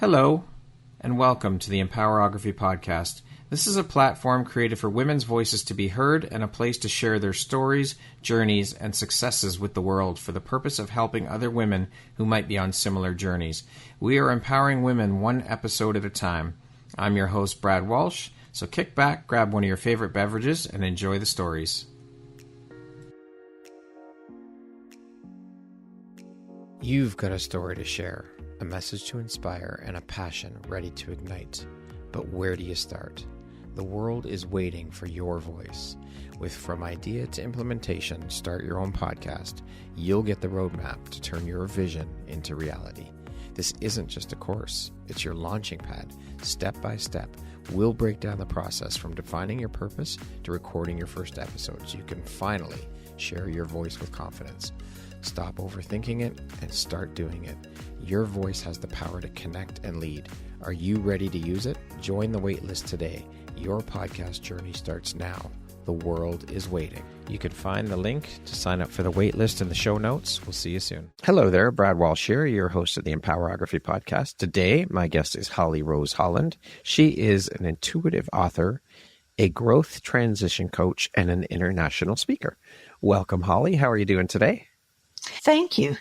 Hello, and welcome to the Empowerography Podcast. This is a platform created for women's voices to be heard and a place to share their stories, journeys, and successes with the world for the purpose of helping other women who might be on similar journeys. We are empowering women one episode at a time. I'm your host, Brad Walsh, so kick back, grab one of your favorite beverages, and enjoy the stories. You've got a story to share, a message to inspire, and a passion ready to ignite. But where do you start? The world is waiting for your voice. With From Idea to Implementation, Start Your Own Podcast, you'll get the roadmap to turn your vision into reality. This isn't just a course, it's your launching pad. Step by step, we'll break down the process from defining your purpose to recording your first episode so you can finally share your voice with confidence. Stop overthinking it and start doing it. Your voice has the power to connect and lead. Are you ready to use it? Join the waitlist today. Your podcast journey starts now. The world is waiting. You can find the link to sign up for the waitlist in the show notes. We'll see you soon. Hello there, Brad Walsh here, your host of the Empowerography Podcast. Today, my guest is Holly Rose Holland. She is an intuitive author, a growth transition coach, and an international speaker. Welcome, Holly. How are you doing today? Thank you.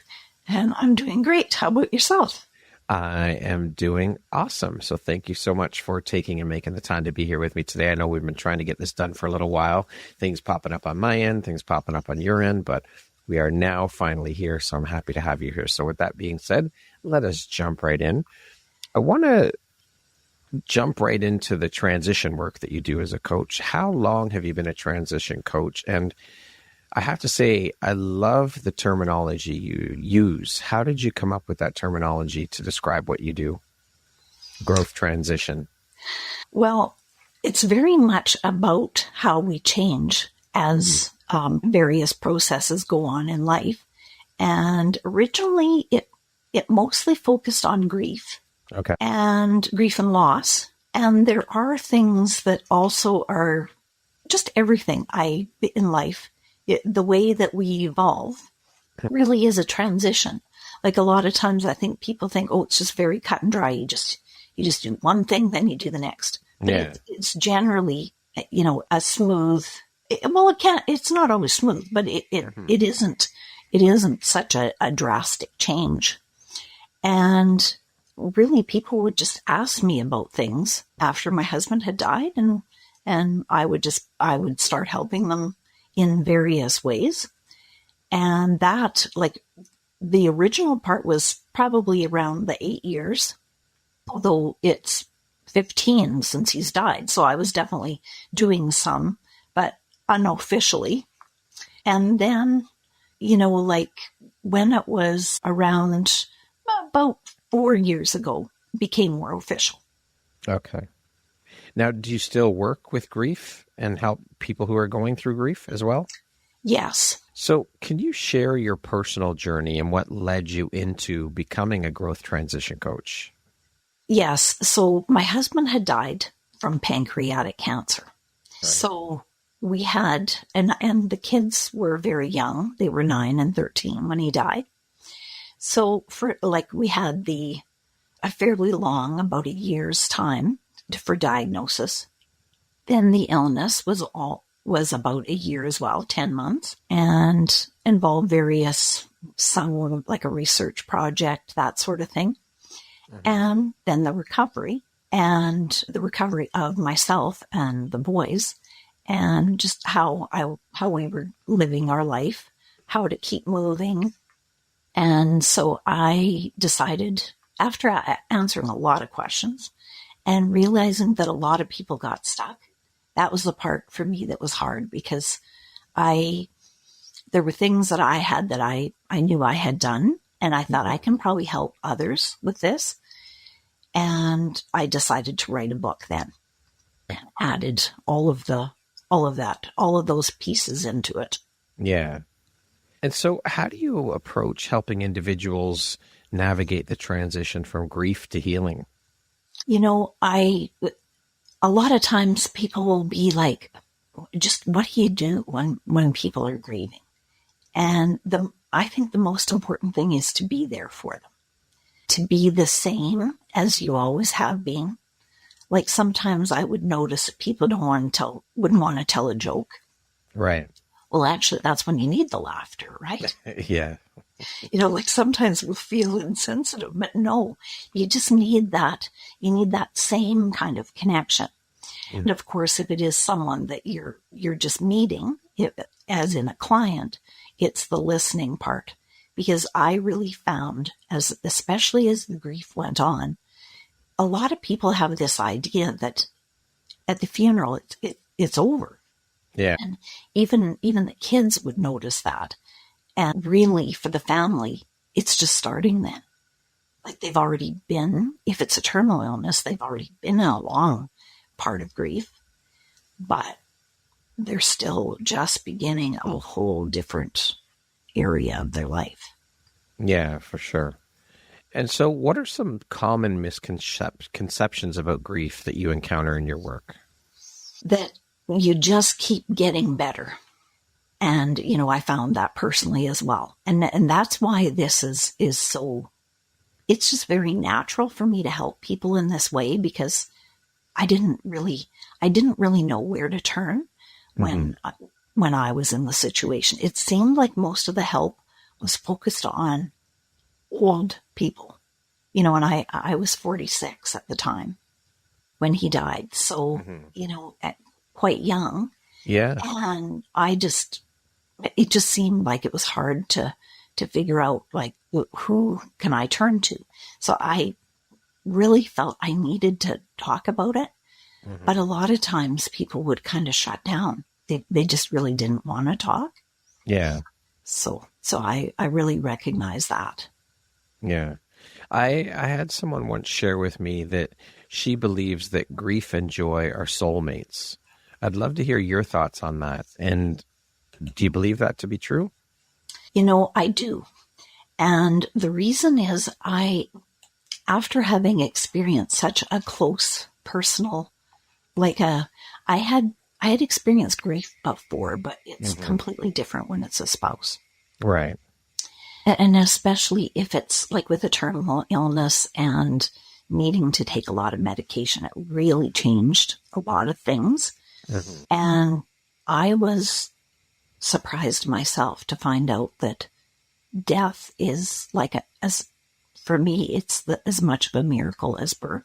And I'm doing great. How about yourself? I am doing awesome. So thank you so much for taking and making the time to be here with me today. I know we've been trying to get this done for a little while. Things popping up on my end, things popping up on your end, but we are now finally here. So I'm happy to have you here. So with that being said, let us jump right in. I want to jump right into the transition work that you do as a coach. How long have you been a transition coach? And I have to say, I love the terminology you use. How did you come up with that terminology to describe what you do? Growth transition. Well, it's very much about how we change as various processes go on in life. And originally, it mostly focused on grief. Okay. And grief and loss. And there are things that also are just everything in life. The way that we evolve really is a transition. Like a lot of times I think people think, oh, it's just very cut and dry. You just do one thing, then you do the next. But yeah. It's generally, a smooth, it's not always smooth, but it isn't such a drastic change. And really people would just ask me about things after my husband had died and I would start helping them in various ways. And that, like, the original part was probably around the 8 years, although it's 15 since he's died. So I was definitely doing some, but unofficially. And then, when it was around about 4 years ago, it became more official. Okay. Now, do you still work with grief and help people who are going through grief as well? Yes. So can you share your personal journey and what led you into becoming a growth transition coach? Yes. So my husband had died from pancreatic cancer. Right. So we had, and the kids were very young. They were 9 and 13 when he died. So we had a fairly long, about a year's time for diagnosis. Then the illness was about a year as well, 10 months, and involved some like a research project, that sort of thing. Mm-hmm. And then the recovery of myself and the boys, and just how we were living our life, how to keep moving. And so I decided, after answering a lot of questions and realizing that a lot of people got stuck, that was the part for me that was hard, because there were things that I had that I knew I had done, and I thought I can probably help others with this. And I decided to write a book then, and added all of those pieces into it. Yeah. And so how do you approach helping individuals navigate the transition from grief to healing? A lot of times people will be like, just what do you do when people are grieving? And I think the most important thing is to be there for them. to be the same as you always have been. Like sometimes I would notice people wouldn't want to tell a joke. Right. Well, actually, that's when you need the laughter, right? Yeah. Like sometimes we'll feel insensitive, but no, you just need that. You need that same kind of connection. Mm. And of course, if it is someone that you're just meeting, as in a client, it's the listening part. Because I really found, especially as the grief went on, a lot of people have this idea that at the funeral it's over. Yeah. And even the kids would notice that. And really, for the family, it's just starting then. Like they've already been, if it's a terminal illness, they've already been in a long part of grief. But they're still just beginning a whole different area of their life. Yeah, for sure. And so what are some common misconceptions about grief that you encounter in your work? That you just keep getting better. And, I found that personally as well. And that's why this is so, it's just very natural for me to help people in this way, because I didn't really know where to turn when I was in the situation. It seemed like most of the help was focused on old people, and I was 46 at the time when he died. So, quite young. Yeah. And it just seemed like it was hard to figure out, like, who can I turn to? So I really felt I needed to talk about it. Mm-hmm. But a lot of times people would kind of shut down. They just really didn't want to talk. Yeah. So I really recognize that. Yeah. I had someone once share with me that she believes that grief and joy are soulmates. I'd love to hear your thoughts on that. And do you believe that to be true? I do. And the reason is after having experienced such a close personal, I had experienced grief before, but it's completely different when it's a spouse. Right. And especially if it's like with a terminal illness and needing to take a lot of medication, it really changed a lot of things. Mm-hmm. And I was surprised myself to find out that death is for me, it's as much of a miracle as birth.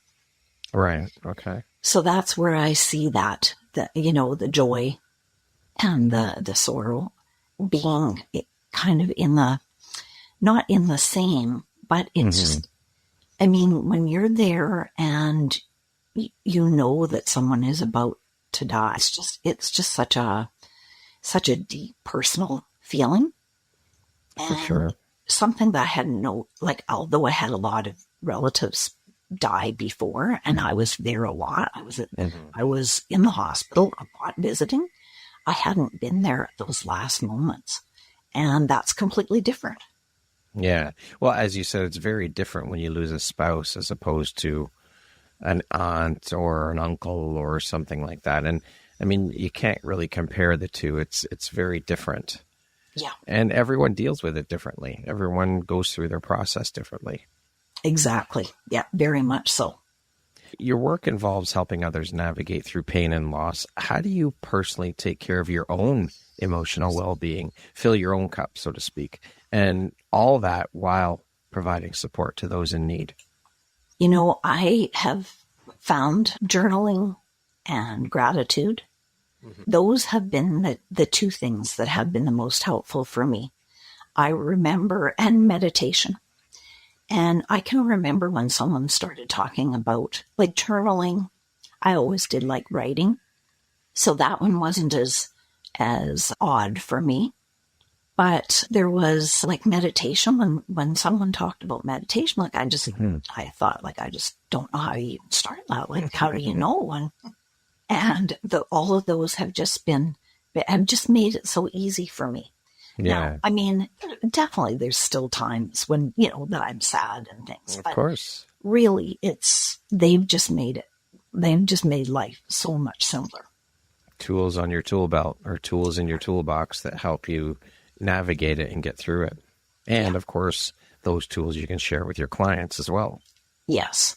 Right. Okay. So that's where I see that, the joy and the sorrow being kind of not in the same, but it's just, when you're there and you know that someone is about to die, it's just such a deep personal feeling. For sure. Something that I hadn't known, although I had a lot of relatives die before, and I was there a lot. I was in the hospital a lot visiting. I hadn't been there at those last moments, and that's completely different. Yeah. Well, as you said, it's very different when you lose a spouse as opposed to an aunt or an uncle or something like that. And you can't really compare the two. It's very different. Yeah. And everyone deals with it differently. Everyone goes through their process differently. Exactly. Yeah, very much so. Your work involves helping others navigate through pain and loss. How do you personally take care of your own emotional well-being, fill your own cup, so to speak, and all that while providing support to those in need? I have found journaling and gratitude. Those have been the two things that have been the most helpful for me. I remember, and meditation. And I can remember when someone started talking about journaling. I always did like writing. So that one wasn't as odd for me. But there was meditation. When someone talked about meditation, I thought I just don't know how you even start that. How do you know? And all of those have just made it so easy for me. Yeah. Now, definitely there's still times when, that I'm sad and things. Of course. Really, they've just made life so much simpler. Tools on your tool belt or tools in your toolbox that help you navigate it and get through it. And of course, those tools you can share with your clients as well. Yes.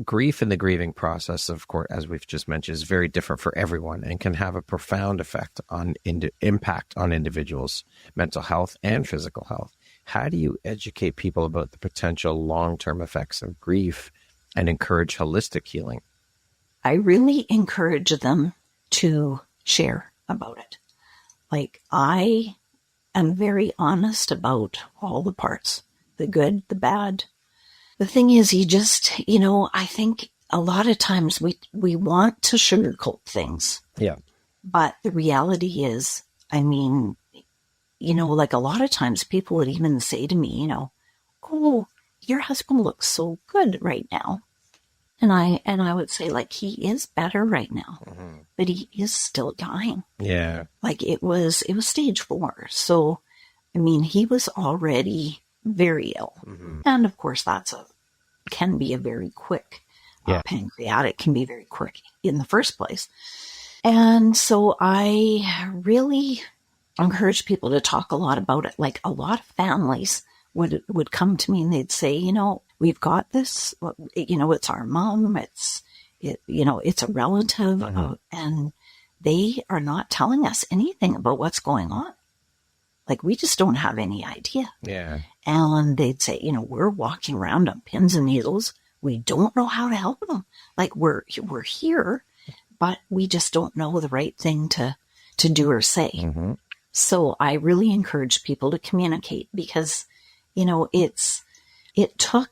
Grief in the grieving process, of course, as we've just mentioned, is very different for everyone and can have a profound effect on impact on individuals' mental health and physical health. How do you educate people about the potential long-term effects of grief and encourage holistic healing? I really encourage them to share about it. Like, I am very honest about all the parts, the good, the bad. The thing is, I think a lot of times we want to sugarcoat things. Yeah. But the reality is, like a lot of times people would even say to me, oh, your husband looks so good right now. And I would say, like, he is better right now, but he is still dying. Yeah. Like, it was stage 4. So, he was already very ill. And of course, can be a very quick, pancreatic can be very quick in the first place. And so I really encourage people to talk a lot about it. Like, a lot of families would come to me and they'd say, we've got this, it's our mom, it's a relative, and they are not telling us anything about what's going on. Like, we just don't have any idea. Yeah. And they'd say, we're walking around on pins and needles. We don't know how to help them. Like, we're here, but we just don't know the right thing to do or say. So I really encourage people to communicate because, it took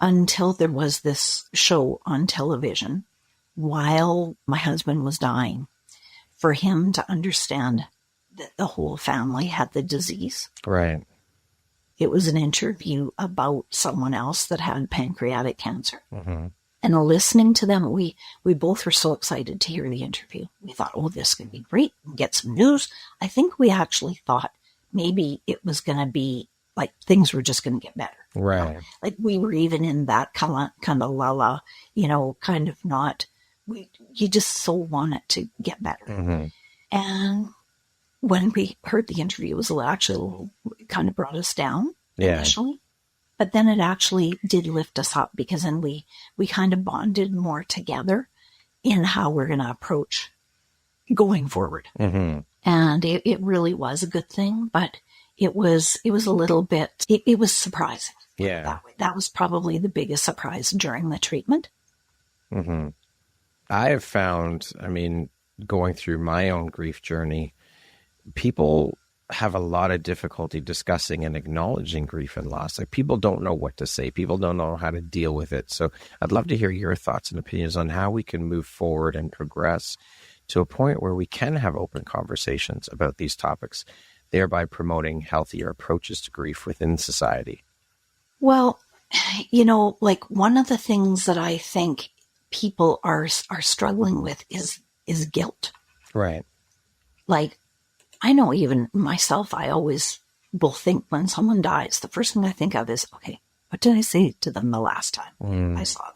until there was this show on television while my husband was dying for him to understand that the whole family had the disease. Right. It was an interview about someone else that had pancreatic cancer. And listening to them, we both were so excited to hear the interview. We thought, oh, this is going to be great. Get some news. I think we actually thought maybe it was going to be like things were just going to get better. Right. Like, we were even in that kind of lulla, kind of not. You just so want it to get better. And when we heard the interview, it was actually kind of brought us down initially. But then it actually did lift us up because then we kind of bonded more together in how we're going to approach going forward. And it really was a good thing, but it was a little bit, it was surprising. Yeah. That was probably the biggest surprise during the treatment. I have found, going through my own grief journey, people have a lot of difficulty discussing and acknowledging grief and loss. Like, people don't know what to say. People don't know how to deal with it. So I'd love to hear your thoughts and opinions on how we can move forward and progress to a point where we can have open conversations about these topics, thereby promoting healthier approaches to grief within society. Well, like, one of the things that I think people are struggling with is guilt. Right. Like, I know even myself, I always will think when someone dies, the first thing I think of is, okay, what did I say to them the last time I saw them?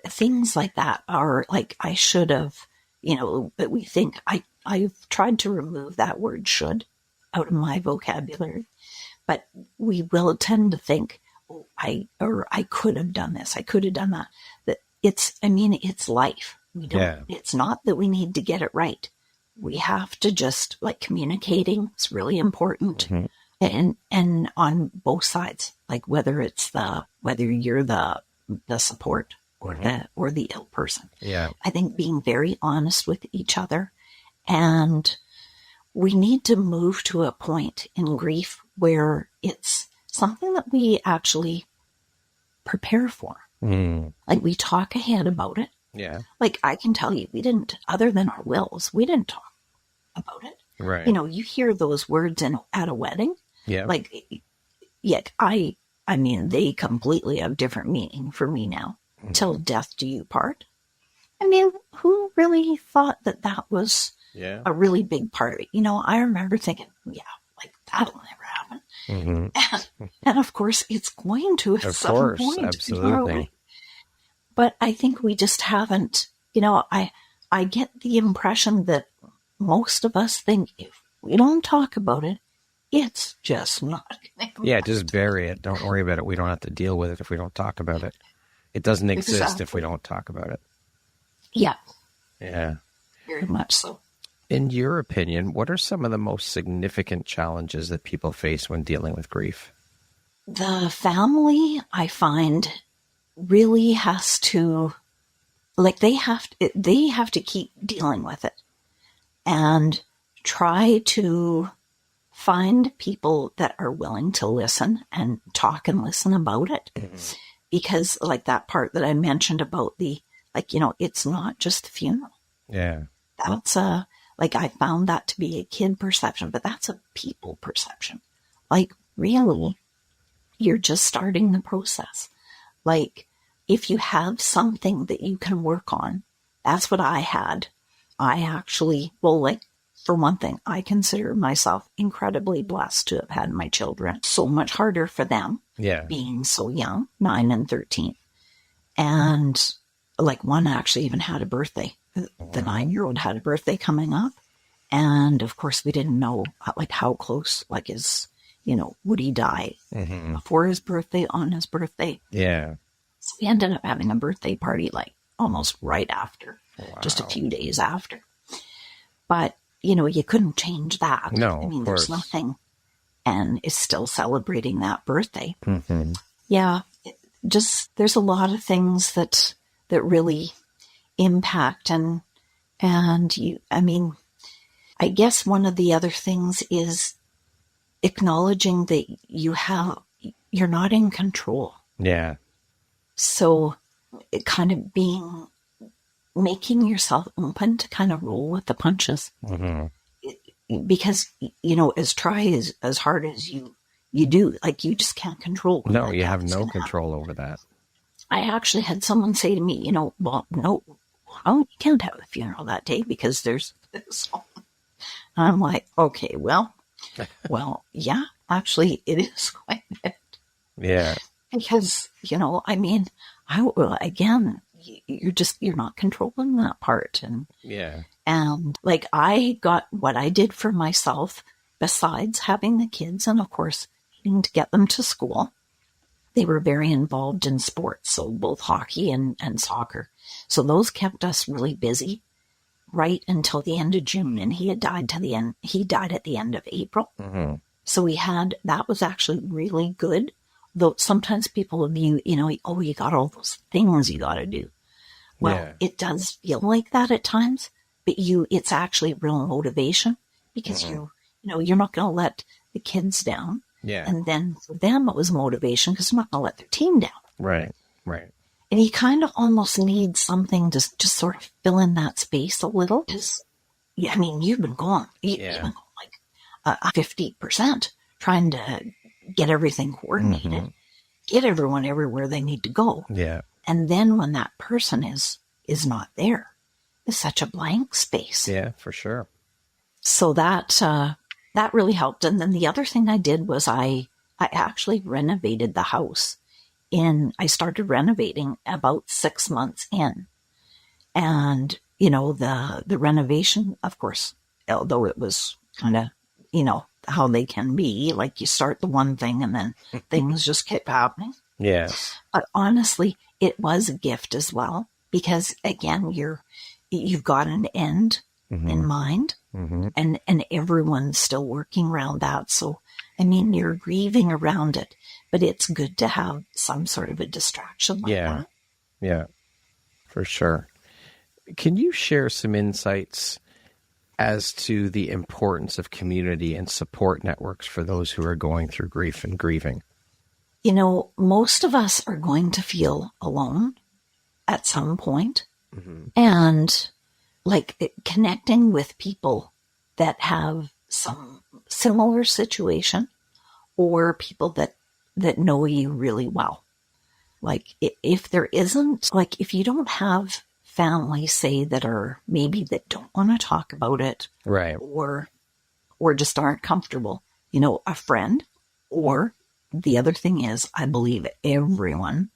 Things like that are like, I should have, but we think I've tried to remove that word should out of my vocabulary, but we will tend to think, oh, I could have done this. I could have done that. That it's life. We don't, It's not that we need to get it right. We have to just, like, communicating is really important. And on both sides, like, whether you're the support or the ill person. Yeah. I think being very honest with each other, and we need to move to a point in grief where it's something that we actually prepare for. Like, we talk ahead about it. Yeah. Like, I can tell you, we didn't, other than our wills, we didn't talk about it. Right. You hear those words at a wedding. Yeah. Like, yet they completely have different meaning for me now. Till death do you part. Who really thought that was a really big part of it? I remember thinking, like, that'll never happen. And of course, it's going to at some point. Absolutely. But I think we just haven't, I get the impression that most of us think if we don't talk about it, it's just not going to Yeah, just bury it. Don't worry about it. We don't have to deal with it if we don't talk about it. It doesn't exist if we don't talk about it. Yeah. Yeah. Very much so. In your opinion, what are some of the most significant challenges that people face when dealing with grief? The family, I find, really has to, like, they have to keep dealing with it and try to find people that are willing to listen and talk and listen about it. Mm-hmm. Because, like, that part that I mentioned about it's not just the funeral. Yeah. That's I found that to be a kid perception, but that's a people perception. Like, really, you're just starting the process. Like, if you have something that you can work on, that's what I had. I actually, for one thing, I consider myself incredibly blessed to have had my children. So much harder for them, being so young, 9 and 13. And, one actually even had a birthday. The 9-year-old had a birthday coming up. And, of course, we didn't know, how close, would he die before his birthday, on his birthday? Yeah. So we ended up having a birthday party, almost right after, just a few days after. But, you couldn't change that. No, I mean, there's nothing. And it's still celebrating that birthday. Mm-hmm. Yeah. There's a lot of things that really impact I guess one of the other things is acknowledging that you're not in control. Yeah. So it kind of making yourself open to kind of roll with the punches. Mm-hmm. Because, as hard as you do, you just can't control. No, you have no control over that. I actually had someone say to me, no, you can't have a funeral that day because there's this. I'm like, okay, well, yeah, actually it is quite a bit. Yeah. Because, you're not controlling that part. And, yeah. And I got what I did for myself besides having the kids and of course needing to get them to school. They were very involved in sports, so both hockey and soccer. So those kept us really busy right until the end of June, and he died at the end of April. Mm-hmm. So that was actually really good. Though sometimes people view, you got all those things you got to do. Well, It does feel like that at times, but it's actually real motivation because you're not going to let the kids down. Yeah. And then for them, it was motivation because they're not going to let their team down. Right, right. And you kind of almost need something to just sort of fill in that space a little. Because, you've been going, 50% trying to get everything coordinated, get everyone everywhere they need to go. Yeah. And then when that person is not there, it's such a blank space. Yeah, for sure. So that really helped. And then the other thing I did was I actually renovated the house. I started renovating about 6 months in. And, the renovation, of course, although it was kind of, how they can be, you start the one thing and then things just keep happening. Yeah. But honestly, it was a gift as well, because again, you've got an end in mind, and everyone's still working around that. So, you're grieving around it, but it's good to have some sort of a distraction like that. Yeah, for sure. Can you share some insights as to the importance of community and support networks for those who are going through grief and grieving? Most of us are going to feel alone at some point. And connecting with people that have some similar situation or people that know you really well. If there isn't, if you don't have family, say, that don't want to talk about it. Right. Or just aren't comfortable, a friend. Or the other thing is, I believe everyone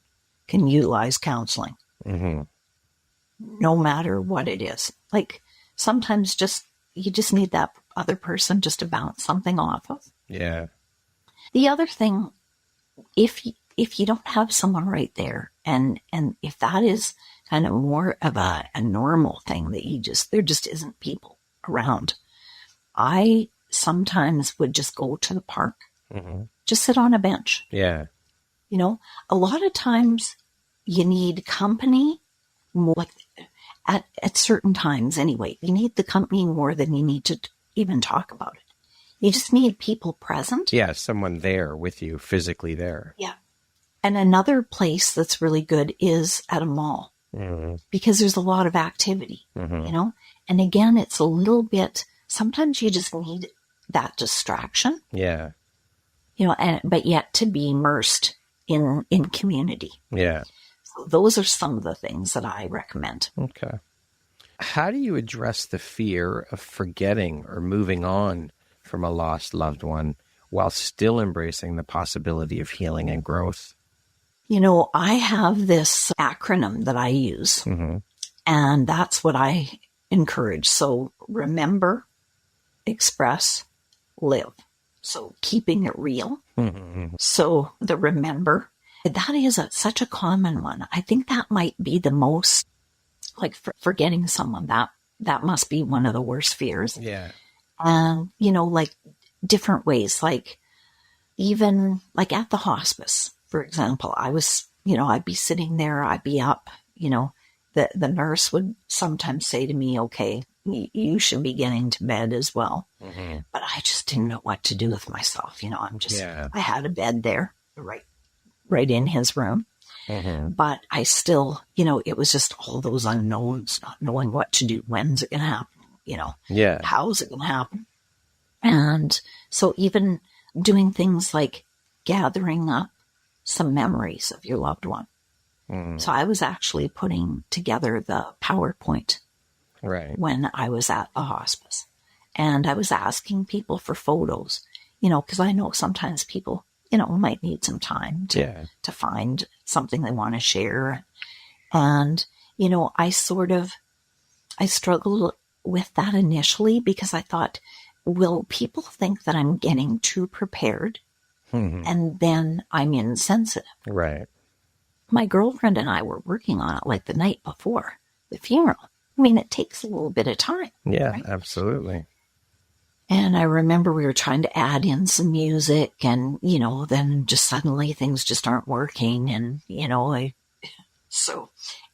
can utilize counseling. No matter what it is. Sometimes you just need that other person just to bounce something off of. Yeah. The other thing, if you don't have someone right there, and if that is kind of more of a normal thing that there just isn't people around, I sometimes would just go to the park, just sit on a bench. Yeah. You know, a lot of times you need company, more like at certain times anyway. You need the company more than you need to even talk about it. You just need people present. Yeah, someone there with you, physically there. Yeah. And another place that's really good is at a mall, because there's a lot of activity, you know? And again, it's a little bit, sometimes you just need that distraction. Yeah. You know, but yet to be immersed in community. Yeah. So those are some of the things that I recommend. Okay. How do you address the fear of forgetting or moving on from a lost loved one while still embracing the possibility of healing and growth? You know, I have this acronym that I use, and that's what I encourage. So remember, express, live. So keeping it real. So the remember, that is such a common one. I think that might be the most, like forgetting someone, that must be one of the worst fears. Yeah. And, you know, like different ways, like even like at the hospice, for example, I was, you know, I'd be sitting there, I'd be up, you know, the nurse would sometimes say to me, okay, you should be getting to bed as well. But I just didn't know what to do with myself. You know, I had a bed there, right in his room. But I still, you know, it was just all those unknowns, not knowing what to do. When's it going to happen? You know, how's it going to happen? And so even doing things like gathering up some memories of your loved one. So I was actually putting together the PowerPoint when I was at the hospice. And I was asking people for photos, you know, because I know sometimes people, you know, might need some time to find something they want to share. And, you know, I struggled with that initially because I thought, will people think that I'm getting too prepared and then I'm insensitive? Right. My girlfriend and I were working on it like the night before the funeral. I mean, it takes a little bit of time. Yeah, right? Absolutely. And I remember we were trying to add in some music and, you know, then just suddenly things just aren't working. And, you know, so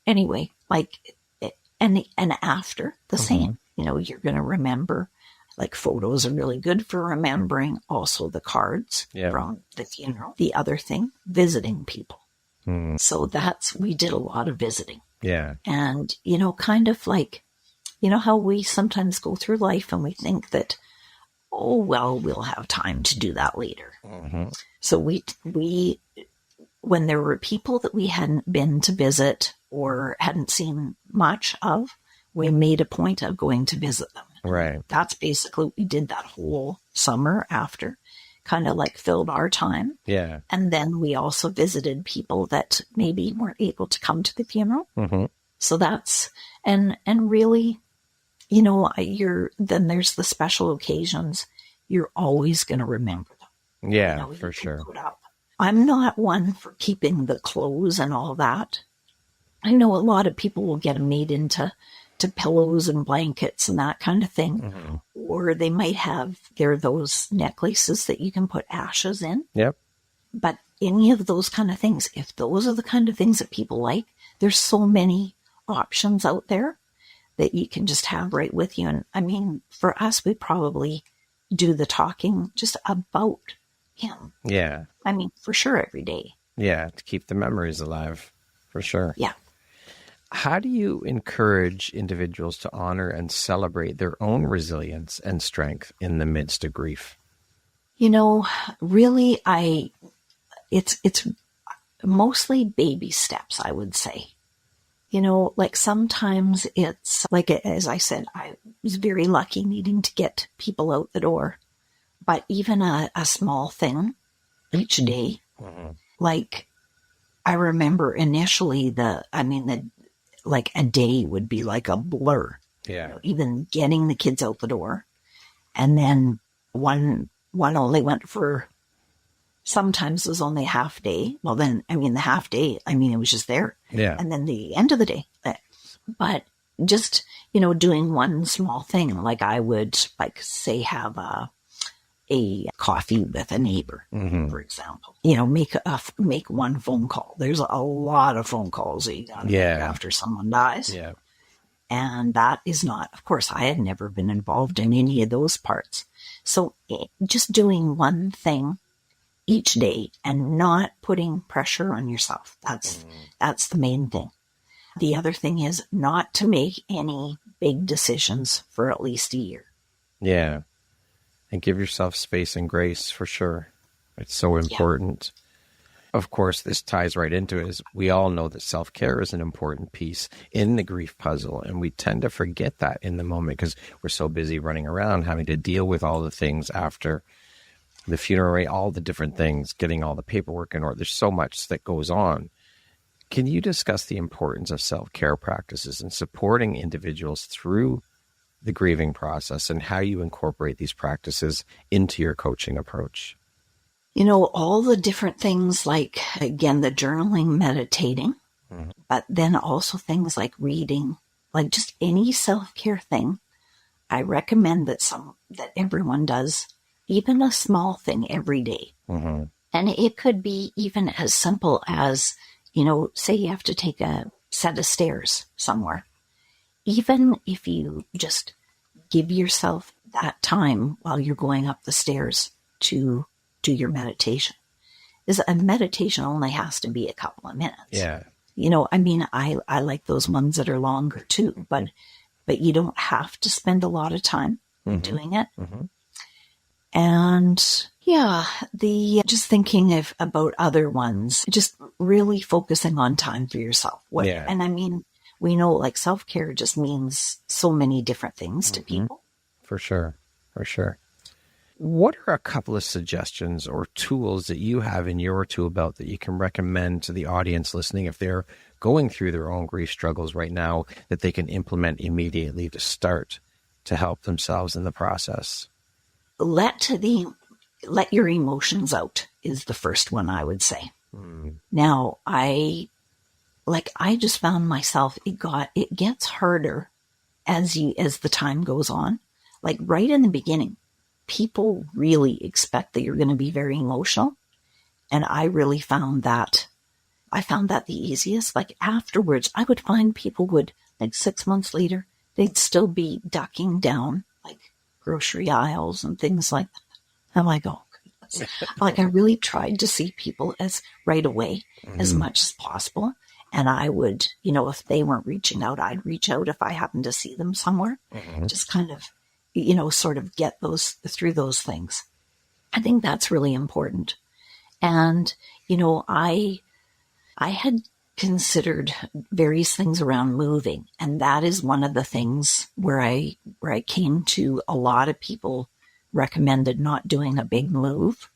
anyway, like, and after the same, you know, you're going to remember, like photos are really good for remembering, also the cards from the funeral. The other thing, visiting people. So we did a lot of visiting. Yeah. And, you know, kind of like, you know how we sometimes go through life and we think that, oh, well, we'll have time to do that later. So we, when there were people that we hadn't been to visit or hadn't seen much of, we made a point of going to visit them. Right. That's basically what we did that whole summer after. Kind of like filled our time. Yeah. And then we also visited people that maybe weren't able to come to the funeral. So that's, and really, you know, then there's the special occasions. You're always going to remember them. Yeah, you know, for sure. I'm not one for keeping the clothes and all that. I know a lot of people will get them made into pillows and blankets and that kind of thing. Or they might have, there are those necklaces that you can put ashes in. Yep. But any of those kind of things, if those are the kind of things that people like, there's so many options out there that you can just have right with you. And I mean, for us, we probably do the talking just about him. Yeah. I mean, for sure, every day. Yeah, to keep the memories alive, for sure. Yeah. How do you encourage individuals to honor and celebrate their own resilience and strength in the midst of grief? You know, really, it's mostly baby steps, I would say. You know, like sometimes it's like, as I said, I was very lucky needing to get people out the door. But even a small thing each day, like I remember initially like a day would be like a blur. Yeah. You know, even getting the kids out the door. And then one one only went for, sometimes it was only a half day. Well, then, the half day, it was just there. Yeah. And then the end of the day. But just, doing one small thing, like I would, like, say, have a coffee with a neighbor, for example. Make one phone call. There's a lot of phone calls that you gotta make after someone dies. Yeah. And that is not, of course, I had never been involved in any of those parts. So just doing one thing each day and not putting pressure on yourself. That's the main thing. The other thing is not to make any big decisions for at least a year. Yeah. And give yourself space and grace, for sure. It's so important. Yeah. Of course, this ties right into it. Is we all know that self-care is an important piece in the grief puzzle. And we tend to forget that in the moment because we're so busy running around having to deal with all the things after the funeral, all the different things, getting all the paperwork in order. There's so much that goes on. Can you discuss the importance of self-care practices and supporting individuals through the grieving process and how you incorporate these practices into your coaching approach? All the different things like, again, the journaling, meditating, but then also things like reading, like just any self-care thing. I recommend that everyone does even a small thing every day. And it could be even as simple as, say you have to take a set of stairs somewhere. Even if you just give yourself that time while you're going up the stairs to do your meditation. A meditation only has to be a couple of minutes. Yeah. I like those ones that are longer too, but you don't have to spend a lot of time doing it. And just thinking about other ones, just really focusing on time for yourself. And we know like self-care just means so many different things to people. For sure. What are a couple of suggestions or tools that you have in your tool belt that you can recommend to the audience listening if they're going through their own grief struggles right now that they can implement immediately to start to help themselves in the process? Let your emotions out is the first one I would say. Now, I just found myself, it gets harder as the time goes on. Like right in the beginning, people really expect that you're going to be very emotional. And I really found that the easiest. Like afterwards, I would find people would, like 6 months later, they'd still be ducking down like grocery aisles and things like that. I'm like, oh, goodness. Like I really tried to see people as right away as much as possible. And I would, if they weren't reaching out, I'd reach out if I happened to see them somewhere. Just kind of, sort of get through those things. I think that's really important. And, I had considered various things around moving. And that is one of the things where I came to a lot of people recommended not doing a big move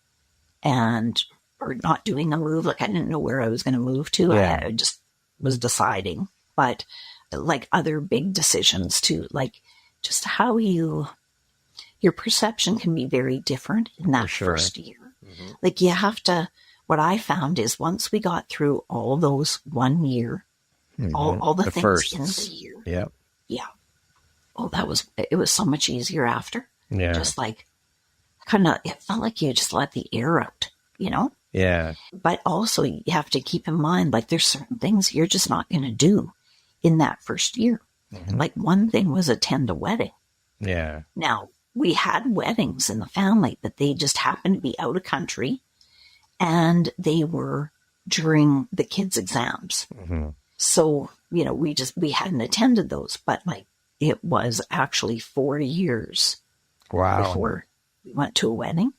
or not doing a move. Like I didn't know where I was going to move to. Yeah. I just was deciding, but like other big decisions too, like just how your perception can be very different in that first year. Like you have to, what I found is once we got through all those 1 year, all the things firsts. In the year. Yeah. Yeah. Oh, it was so much easier after. Yeah. Just like it felt like you just let the air out, Yeah. But also you have to keep in mind, like there's certain things you're just not going to do in that first year. Like one thing was attend a wedding. Yeah. Now we had weddings in the family, but they just happened to be out of country and they were during the kids' exams. So, we hadn't attended those, but like it was actually 4 years before we went to a wedding.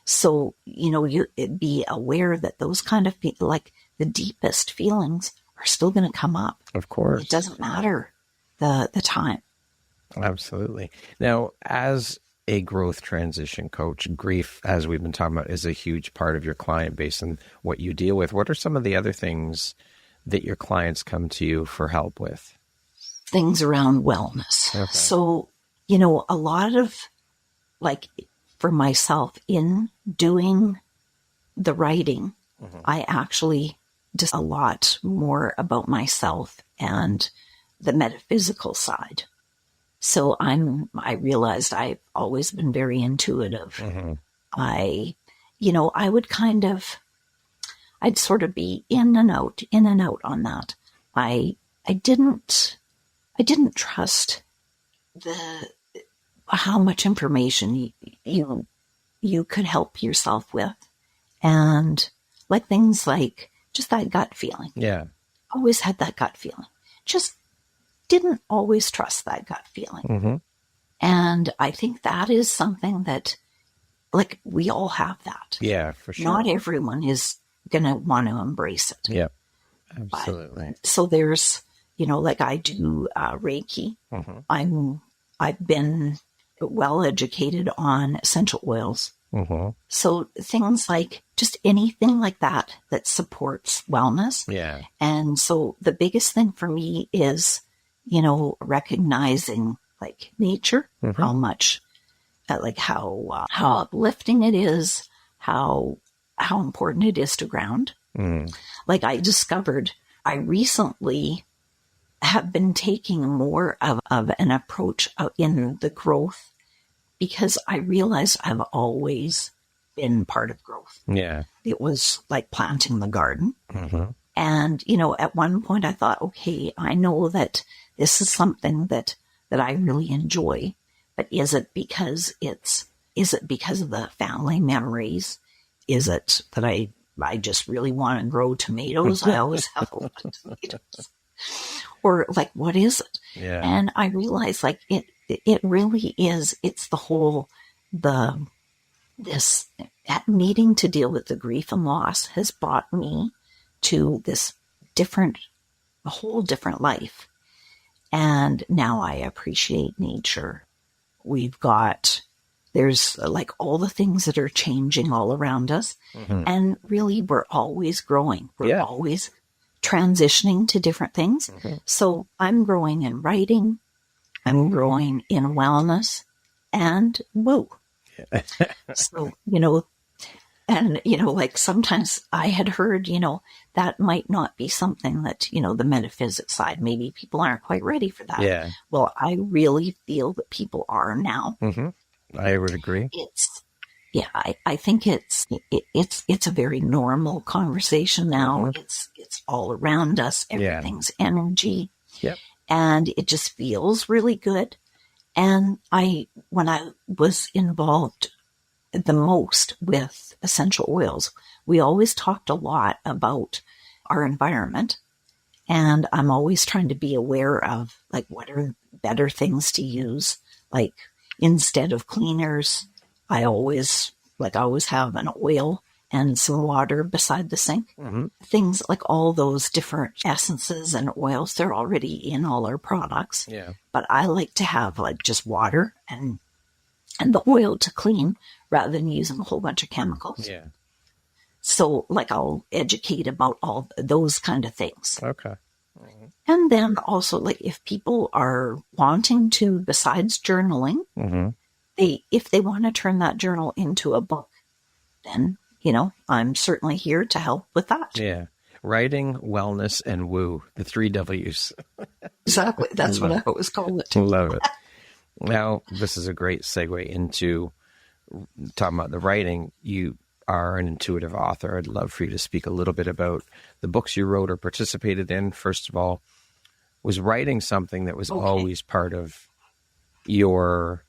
So, you'd be aware that those kind of like the deepest feelings are still going to come up. Of course. It doesn't matter the time. Absolutely. Now, as a growth transition coach, grief, as we've been talking about, is a huge part of your client base and what you deal with. What are some of the other things that your clients come to you for help with? Things around wellness. Okay. So, a lot of like for myself in doing the writing, I actually just a lot more about myself and the metaphysical side. So I realized I've always been very intuitive. I would I'd sort of be in and out on that. I didn't trust how much information you could help yourself with, and like things like just that gut feeling. Yeah, always had that gut feeling. Just didn't always trust that gut feeling, and I think that is something that, like, we all have that. Yeah, for sure. Not everyone is gonna want to embrace it. Yeah, absolutely. So there's, like I do Reiki. I've been well educated on essential oils. So things like just anything like that supports wellness. Yeah. And so the biggest thing for me is, recognizing like nature, how much, like how uplifting it is, how important it is to ground. Like I recently have been taking more of an approach in the growth, because I realized I've always been part of growth. Yeah. It was like planting the garden. And, at one point I thought, okay, I know that this is something that I really enjoy, but is it because of the family memories? Is it that I just really want to grow tomatoes? I always have a lot of tomatoes. Or like, what is it? Yeah. And I realized like it really is, it's the whole, this needing to deal with the grief and loss has brought me to this a whole different life. And now I appreciate nature. There's like all the things that are changing all around us. And really, we're always growing. We're always transitioning to different things. So I'm growing in writing. I'm growing in wellness. And whoa. So, like sometimes I had heard, that might not be something that, the metaphysics side, maybe people aren't quite ready for that. Yeah. Well, I really feel that people are now. I would agree. I think it's a very normal conversation now. It's all around us. Everything's energy. Yep. And it just feels really good. And when I was involved the most with essential oils, we always talked a lot about our environment. And I'm always trying to be aware of like, what are better things to use? Like, instead of cleaners, I always have an oil and some water beside the sink. Things like all those different essences and oils, they're already in all our products. Yeah. But I like to have like just water and the oil to clean rather than using a whole bunch of chemicals. Yeah. So like I'll educate about all those kind of things. Okay. And then also, like, if people are wanting to, besides journaling, if they want to turn that journal into a book, then, I'm certainly here to help with that. Yeah. Writing, wellness, and woo, the 3 W's. Exactly. That's what I always call it. Love it. Now, this is a great segue into talking about the writing. You are an intuitive author. I'd love for you to speak a little bit about the books you wrote or participated in. First of all, was writing something that was always part of your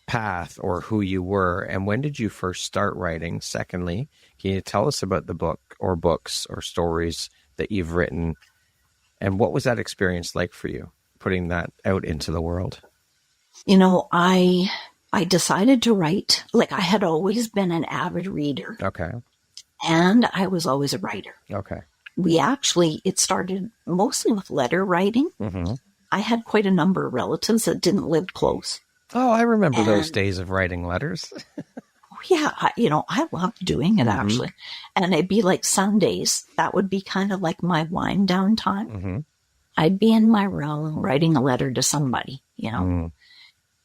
path or who you were? And when did you first start writing? Secondly, can you tell us about the book or books or stories that you've written? And what was that experience like for you, putting that out into the world? I decided to write, like I had always been an avid reader. Okay. And I was always a writer. Okay. It started mostly with letter writing. I had quite a number of relatives that didn't live close. Oh, I remember those days of writing letters. Yeah, I loved doing it actually. And it'd be like Sundays. That would be kind of like my wind down time. I'd be in my room writing a letter to somebody,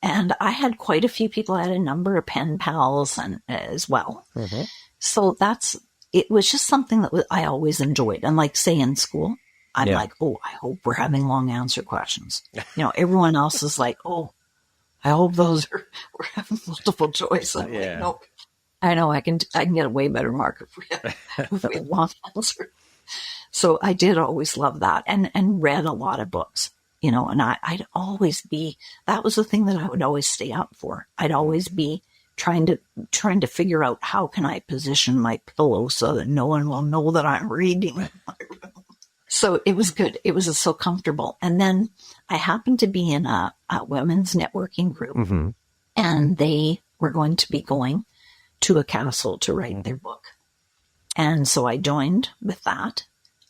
And I had quite a few people. I had a number of pen pals and as well. Mm-hmm. So it was just something that I always enjoyed. And like, say in school, I'm like, oh, I hope we're having long answer questions. Everyone else is like, oh, I hope we're having multiple choice. I'm like, no, I know I can get a way better mark if we have long answer. So I did always love that and read a lot of books, and I'd always that was the thing that I would always stay up for. I'd always be trying to figure out how can I position my pillow so that no one will know that I'm reading in my room. So it was good. It was so comfortable. And then I happened to be in a women's networking group, mm-hmm. and they were going to be going to a castle to write their book. And so I joined with that.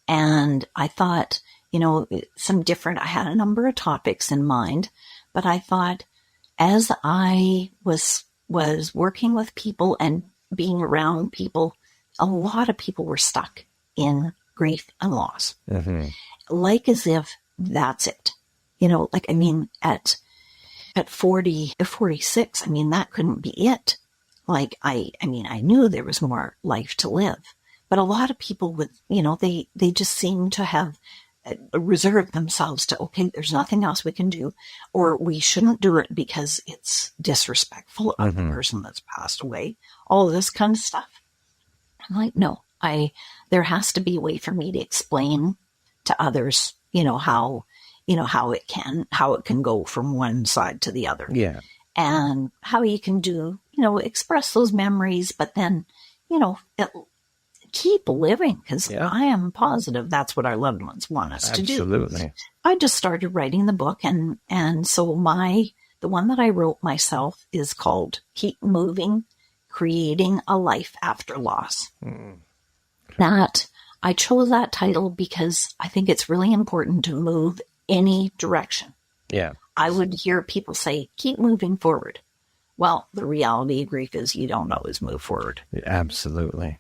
And I thought, I had a number of topics in mind, but I thought as I was working with people and being around people, a lot of people were stuck in grief and loss. Mm-hmm. Like as if that's it. At 46, that couldn't be it. I knew there was more life to live, but a lot of people would, they just seem to have reserved themselves to, okay, there's nothing else we can do, or we shouldn't do it because it's disrespectful of mm-hmm. the person that's passed away, all this kind of stuff. I'm like, no, there has to be a way for me to explain to others, how it can go from one side to the other. Yeah. And how you can do, express those memories, but then, keep living, because I am positive that's what our loved ones want us to do. Absolutely. I just started writing the book, and so the one that I wrote myself is called Keep Moving, Creating a Life After Loss. Mm. That I chose that title because I think it's really important to move any direction. Yeah. I would hear people say, keep moving forward. Well, the reality of grief is you don't always move forward. Absolutely.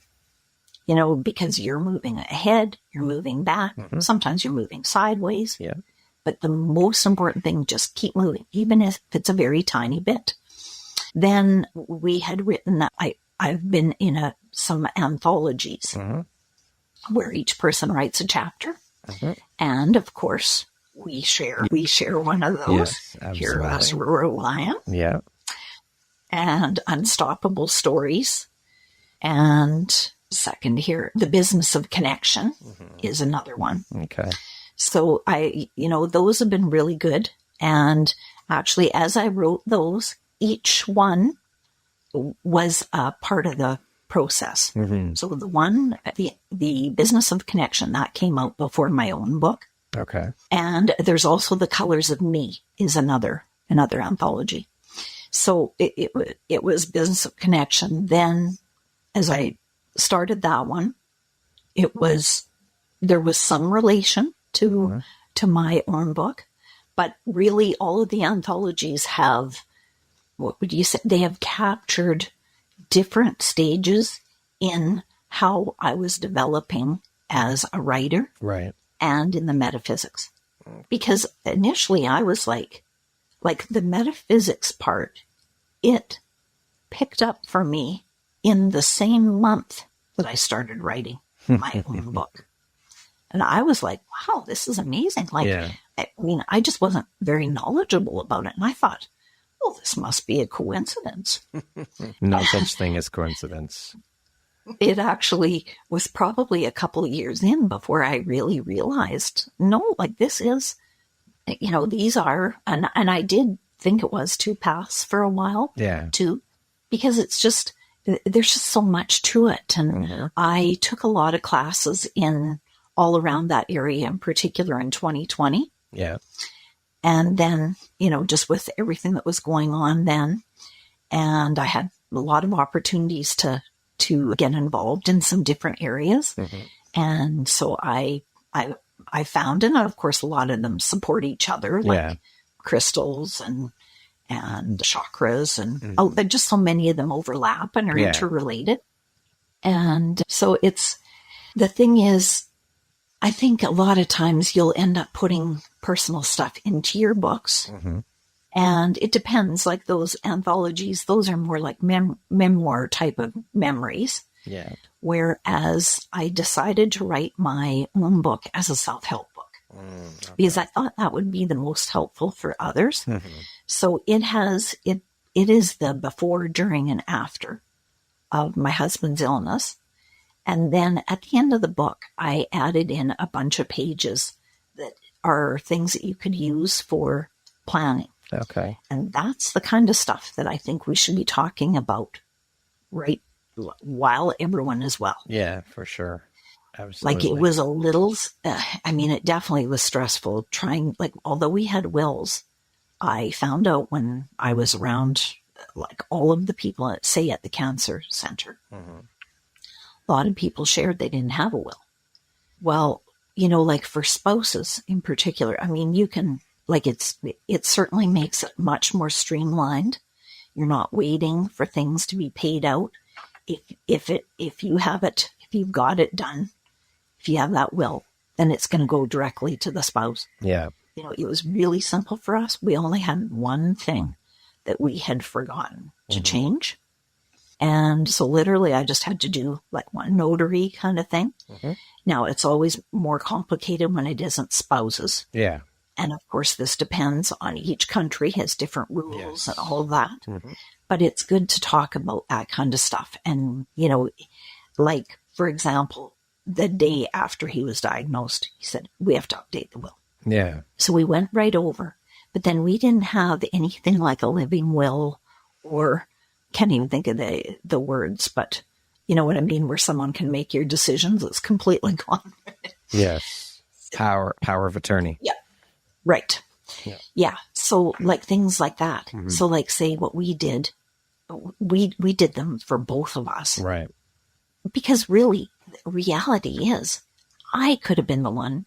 Because you're moving ahead, you're moving back. Mm-hmm. Sometimes you're moving sideways. Yeah. But the most important thing, just keep moving, even if it's a very tiny bit. Then we had written that I've been in some anthologies mm-hmm. where each person writes a chapter. Mm-hmm. And of course, we share one of those. Yes, here us Reliant. Yeah. And Unstoppable Stories. And second here, The Business of Connection mm-hmm. is another one. Okay. So those have been really good. And actually, as I wrote those, each one was a part of the process. Mm-hmm. So the Business of Connection, that came out before my own book. Okay. And there's also The Colors of Me is another anthology. So it was Business of Connection. Then as I started that one, there was some relation to my own book, but really all of the anthologies have, what would you say? They have captured different stages in how I was developing as a writer. Right. And in the metaphysics. Because initially I was like the metaphysics part, it picked up for me in the same month that I started writing my own book. And I was like, wow, this is amazing. I just wasn't very knowledgeable about it. And I thought, well, this must be a coincidence. No such thing as coincidence. It actually was probably a couple of years in before I really realized, no, this is, these are, and I did think it was two paths for a while, too, because there's just so much to it. And mm-hmm. I took a lot of classes in all around that area, in particular in 2020. Yeah. And then, just with everything that was going on then, and I had a lot of opportunities to get involved in some different areas. Mm-hmm. And so I found, and of course, a lot of them support each other, like crystals and chakras and mm-hmm. Just so many of them overlap and are interrelated. And so the thing is, I think a lot of times you'll end up putting personal stuff into your books mm-hmm. And it depends, like those anthologies, those are more like memoir type of memories. Yeah. Whereas I decided to write my own book as a self-help book Okay. because I thought that would be the most helpful for others. Mm-hmm. So it is the before, during, and after of my husband's illness. And then at the end of the book, I added in a bunch of pages that are things that you could use for planning. Okay. And that's the kind of stuff that I think we should be talking about right while everyone is well. Yeah, for sure. Absolutely. Like it was a little, it definitely was stressful trying, like, although we had wills, I found out when I was around, like all of the people at the cancer center, a lot of people shared they didn't have a will. Well, like for spouses in particular, you can, like it certainly makes it much more streamlined. You're not waiting for things to be paid out. If you've got it done, if you have that will, then it's going to go directly to the spouse. Yeah. It was really simple for us. We only had one thing that we had forgotten to change. And so literally I just had to do like one notary kind of thing. Now it's always more complicated when it isn't spouses. Yeah. And of course, this depends on each country, has different rules and all that. But it's good to talk about that kind of stuff. And, like, for example, the day after he was diagnosed, he said, we have to update the will. Yeah. So we went right over. But then we didn't have anything like a living will, or can't even think of the words, but you know what I mean, where someone can make your decisions. It's completely gone. Yes. Power of attorney. Yeah. Right. Yeah. So like things like that. So like say what we did, we did them for both of us. Right. Because really, reality is I could have been the one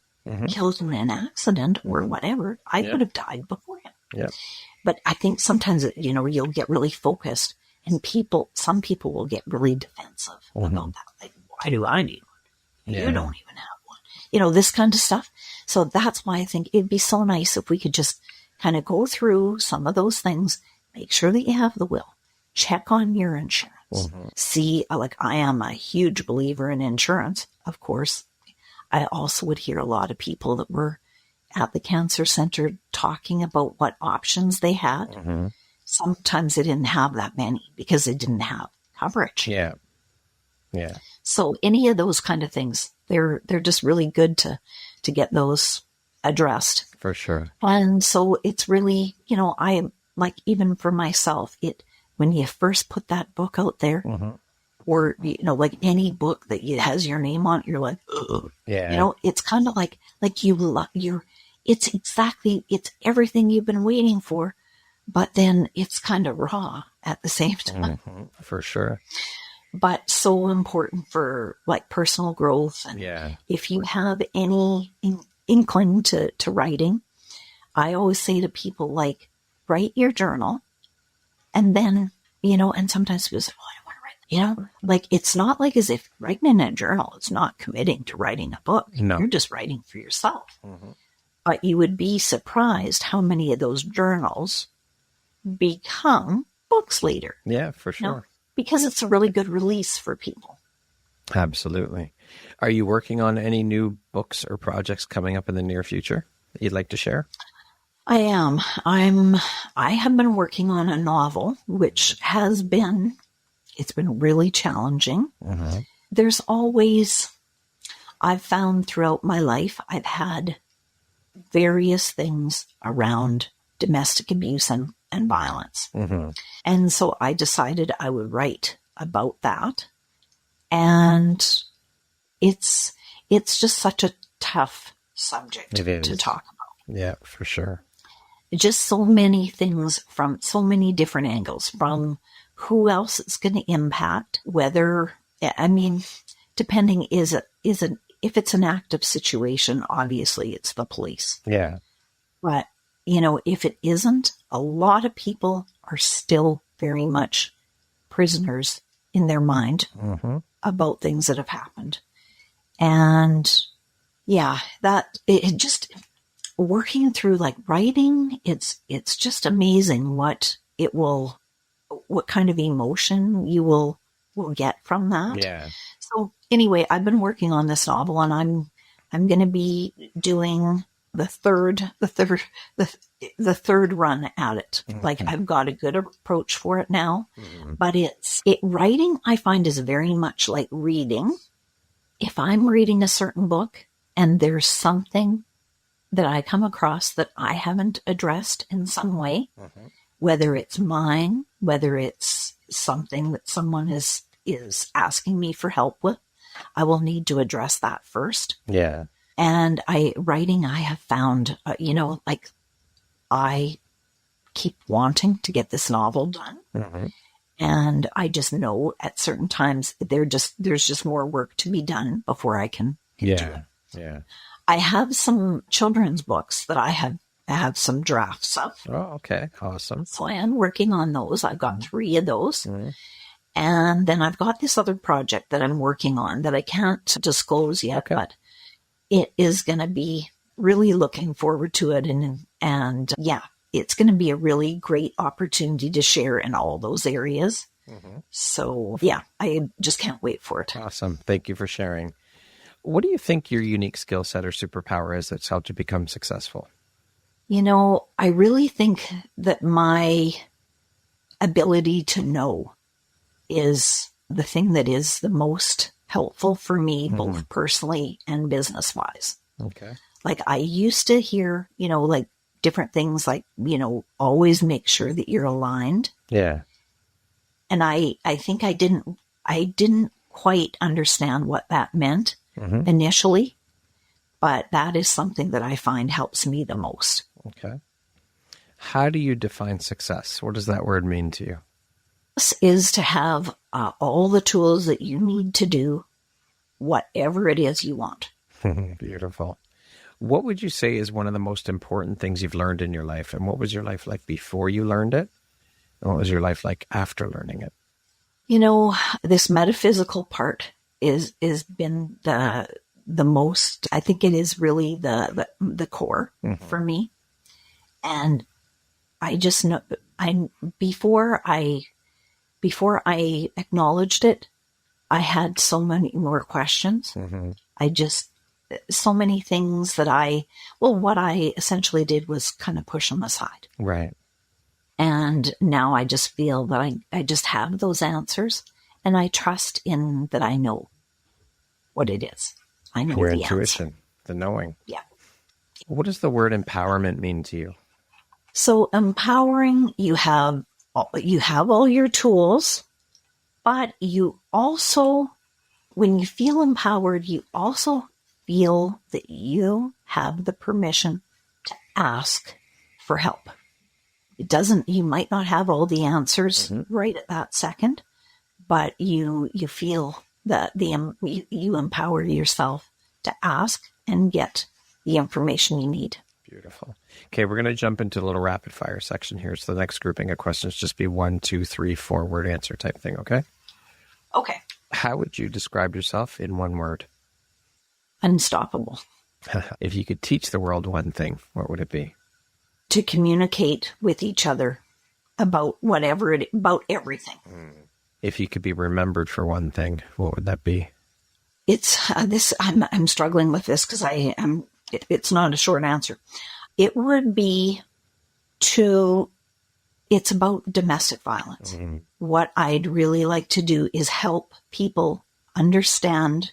killed in an accident or whatever. I could have died before him. Yeah. But I think sometimes, you'll get really focused and some people will get really defensive about that. Like, why do I need one? You don't even have one. This kind of stuff. So that's why I think it'd be so nice if we could just kind of go through some of those things, make sure that you have the will, check on your insurance, see, like I am a huge believer in insurance, of course. I also would hear a lot of people that were at the cancer center talking about what options they had. Sometimes they didn't have that many because they didn't have coverage. Yeah. Yeah. So any of those kind of things, they're just really good to get those addressed. For sure. And so it's really, I like, even for myself, when you first put that book out there, or, like any book that has your name on it, you're like, ugh. Yeah. It's kind of like it's everything you've been waiting for, but then it's kind of raw at the same time. For sure. But so important for like personal growth. And if you have any inkling to writing, I always say to people, like, write your journal, and then, and sometimes people say, I don't want to write, like, it's not like as if writing in a journal, it's not committing to writing a book. No. You're just writing for yourself. But you would be surprised how many of those journals become books later. Yeah, for sure. Because it's a really good release for people. Absolutely. Are you working on any new books or projects coming up in the near future that you'd like to share? I am. I have been working on a novel, which it's been really challenging. There's always, I've found throughout my life, I've had various things around domestic abuse and violence. And so I decided I would write about that. And it's just such a tough subject to talk about. Yeah, for sure. Just so many things from so many different angles, from who else it's going to impact, whether, depending if it's an active situation, obviously it's the police. Yeah. But, if it isn't, a lot of people are still very much prisoners in their mind about things that have happened. And yeah, working through like writing, it's just amazing what kind of emotion you will get from that. Yeah. So anyway, I've been working on this novel, and I'm going to be doing the third run at it. Mm-hmm. Like, I've got a good approach for it now, mm-hmm. but writing, I find, is very much like reading. If I'm reading a certain book and there's something that I come across that I haven't addressed in some way, mm-hmm. whether it's mine, whether it's something that someone is asking me for help with, I will need to address that first. Yeah. And I have found, like, I keep wanting to get this novel done. Mm-hmm. And I just know at certain times there's just more work to be done before I can do it. Yeah. I have some children's books that I have some drafts of. Oh, okay. Awesome. So I am working on those. I've got 3 of those. Mm-hmm. And then I've got this other project that I'm working on that I can't disclose yet, okay. but it is going to be really looking forward to it. And yeah, it's going to be a really great opportunity to share in all those areas. Mm-hmm. So yeah, I just can't wait for it. Awesome. Thank you for sharing. What do you think your unique skill set or superpower is that's helped you become successful? I really think that my ability to know is the thing that is the most helpful for me, mm-hmm. both personally and business-wise. Okay. Like, I used to hear, like different things like, always make sure that you're aligned. Yeah. And I think I didn't quite understand what that meant mm-hmm. initially, but that is something that I find helps me the most. Okay. How do you define success? What does that word mean to you? Is to have all the tools that you need to do whatever it is you want. Beautiful. What would you say is one of the most important things you've learned in your life? And what was your life like before you learned it? And what was your life like after learning it? This metaphysical part is been the most, I think it is really the core mm-hmm. for me. And I just know, before I acknowledged it, I had so many more questions. Mm-hmm. So many things that what I essentially did was kind of push them aside. Right. And now I just feel that I just have those answers, and I trust in that I know what it is. I know the intuition, answer. The knowing. Yeah. What does the word empowerment mean to you? So empowering, you have all your tools, but you also, when you feel empowered, you also feel that you have the permission to ask for help. You might not have all the answers mm-hmm. right at that second, but you feel that you empower yourself to ask and get the information you need. Beautiful. Okay, we're going to jump into a little rapid fire section here. So the next grouping of questions just be 1, 2, 3, 4 word answer type thing, okay? Okay. How would you describe yourself in one word? Unstoppable. If you could teach the world one thing, what would it be? To communicate with each other about about everything. If you could be remembered for one thing, what would that be? It's I'm struggling with this because it's not a short answer. It would be it's about domestic violence. Mm-hmm. What I'd really like to do is help people understand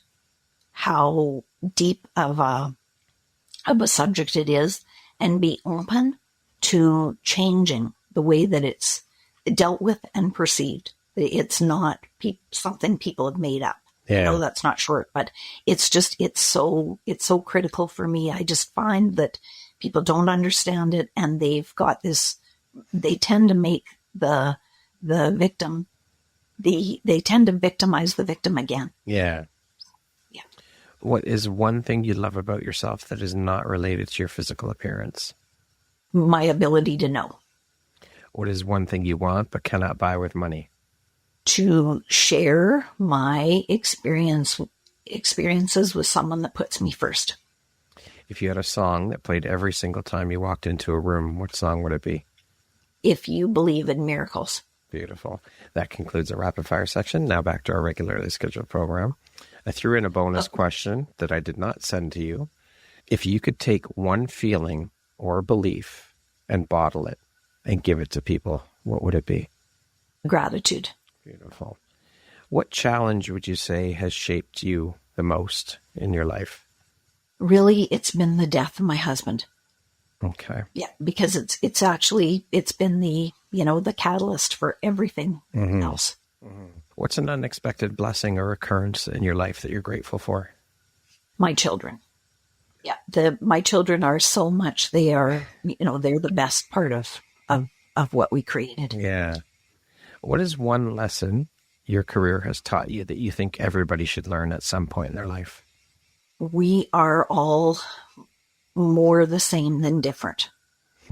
how deep of a subject it is and be open to changing the way that it's dealt with and perceived. It's not something people have made up. Yeah. No, that's not short, but it's so critical for me. I just find that people don't understand it, and they've got this, they tend to make the victim, they tend to victimize the victim again. Yeah. Yeah. What is one thing you love about yourself that is not related to your physical appearance? My ability to know. What is one thing you want but cannot buy with money? To share my experiences with someone that puts me first. If you had a song that played every single time you walked into a room, what song would it be? If You Believe in Miracles. Beautiful. That concludes the rapid fire section. Now back to our regularly scheduled program. I threw in a bonus question that I did not send to you. If you could take one feeling or belief and bottle it and give it to people, what would it be? Gratitude. Beautiful. What challenge would you say has shaped you the most in your life? Really, it's been the death of my husband. Okay. Yeah, because it's been the catalyst for everything else. Mm-hmm. What's an unexpected blessing or occurrence in your life that you're grateful for? My children. Yeah, my children are so much. They are, they're the best part of what we created. Yeah. What is one lesson your career has taught you that you think everybody should learn at some point in their life? We are all more the same than different.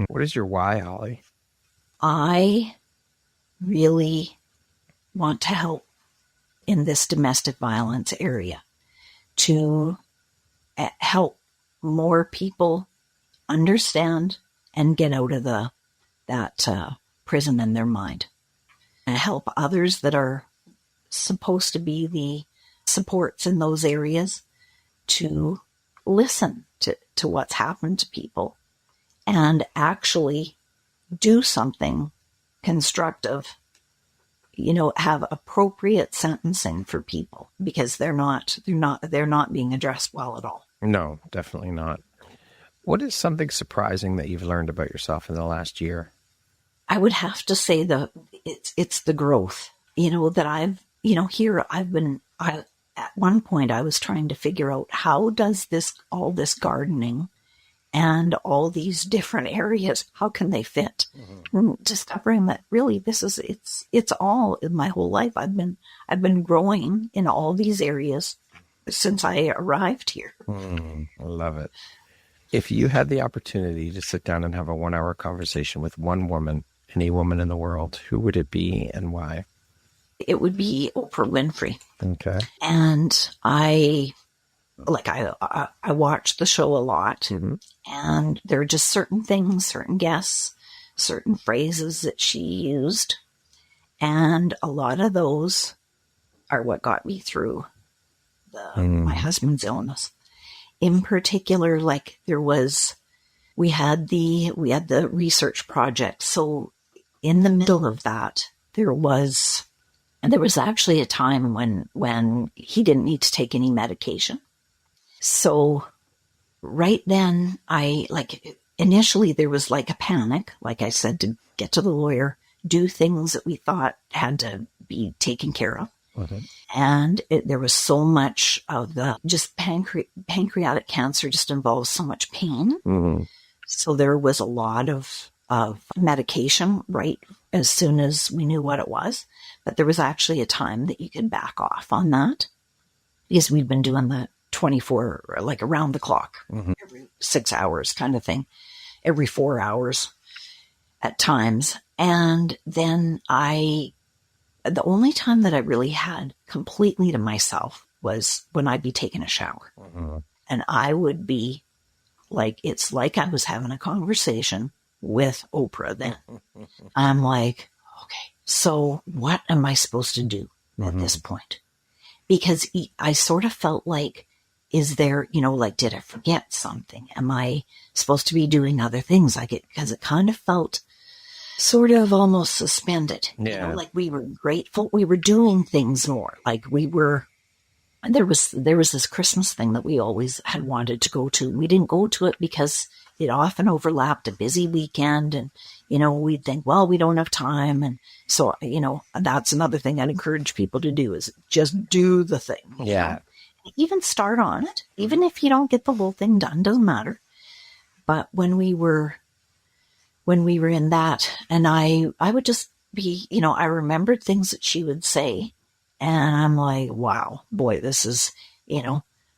What is your why, Holly? I really want to help in this domestic violence area to help more people understand and get out of that prison in their mind, and help others that are supposed to be the supports in those areas to listen to what's happened to people and actually do something constructive, have appropriate sentencing for people, because they're not being addressed well at all. No, definitely not. What is something surprising that you've learned about yourself in the last year? I would have to say it's the growth, that at one point I was trying to figure out, how does all this gardening and all these different areas, how can they fit? Mm-hmm. Discovering that really it's all in my whole life. I've been growing in all these areas since I arrived here. I love it. If you had the opportunity to sit down and have a 1-hour conversation with one woman, any woman in the world, who would it be and why? It would be Oprah Winfrey. Okay. And I watched the show a lot, mm-hmm. and there are just certain things, certain guests, certain phrases that she used. And a lot of those are what got me through my husband's illness. In particular, we had the research project. So in the middle of that, there was actually a time when he didn't need to take any medication. So right then, initially there was a panic, like I said, to get to the lawyer, do things that we thought had to be taken care of. Okay. And there was so much of just pancreatic cancer just involves so much pain. Mm-hmm. So there was a lot of medication right as soon as we knew what it was. But there was actually a time that you could back off on that, because we'd been doing the 24, around the clock, mm-hmm. every 6 hours kind of thing, every 4 hours at times. And then the only time that I really had completely to myself was when I'd be taking a shower. Mm-hmm. And I would be it's like I was having a conversation with Oprah then. I'm like, okay, so what am I supposed to do at this point? Because I sort of felt is there, did I forget something? Am I supposed to be doing other things? Because it kind of felt sort of almost suspended. Yeah. We were grateful. We were doing things more. There was this Christmas thing that we always had wanted to go to. We didn't go to it because it often overlapped a busy weekend, and, we'd think, well, we don't have time. And so, that's another thing I'd encourage people to do, is just do the thing. Yeah. Even start on it. Even if you don't get the whole thing done, doesn't matter. But when we were in that, and I would just be, I remembered things that she would say, and I'm like, wow, boy, this is,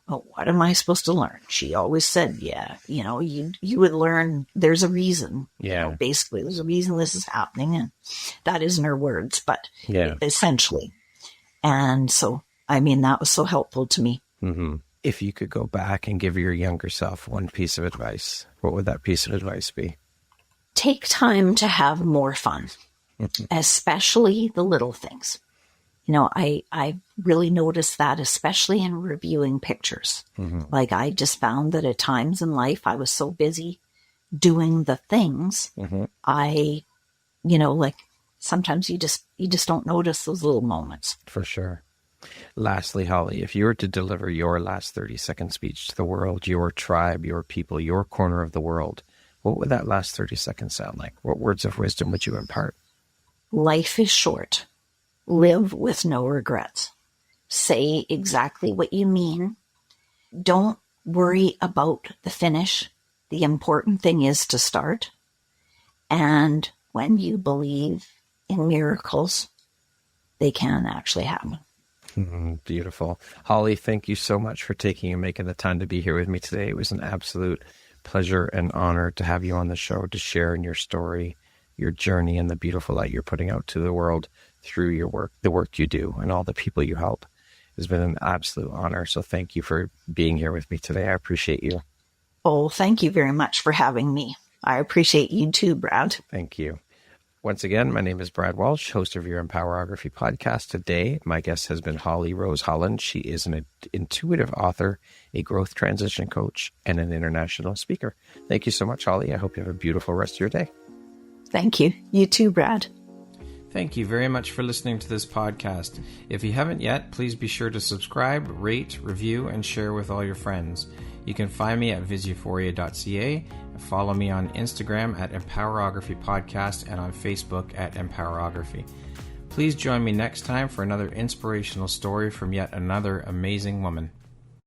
what am I supposed to learn? She always said, you would learn, there's a reason. Yeah. Basically, there's a reason this is happening. And that isn't her words, but essentially. And so, that was so helpful to me. Mm-hmm. If you could go back and give your younger self one piece of advice, what would that piece of advice be? Take time to have more fun, especially the little things. I really noticed that, especially in reviewing pictures. Like, I just found that at times in life, I was so busy doing the things. Like, sometimes you just don't notice those little moments. For sure. Lastly, Holly, if you were to deliver your last 30-second speech to the world, your tribe, your people, your corner of the world, what would that last 30 seconds sound like? What words of wisdom would you impart? Life is short. Live with no regrets. Say exactly what you mean. Don't worry about the finish. The important thing is to start. And when you believe in miracles, they can actually happen. Beautiful. Holly, thank you so much for taking and making the time to be here with me today. It was an absolute pleasure and honor to have you on the show to share in your story, your journey, and the beautiful light you're putting out to the world through your work, the work you do, and all the people you help. It's been an absolute honor. So thank you for being here with me today. I appreciate you. Oh, thank you very much for having me. I appreciate you too, Brad. Thank you. Once again, my name is Brad Walsh, host of your Empowerography podcast. Today, my guest has been Holly Rose Holland. She is an intuitive author, a growth transition coach, and an international speaker. Thank you so much, Holly. I hope you have a beautiful rest of your day. Thank you. You too, Brad. Thank you very much for listening to this podcast. If you haven't yet, please be sure to subscribe, rate, review, and share with all your friends. You can find me at visuphoria.ca. Follow me on Instagram at Empowerography Podcast and on Facebook at Empowerography. Please join me next time for another inspirational story from yet another amazing woman.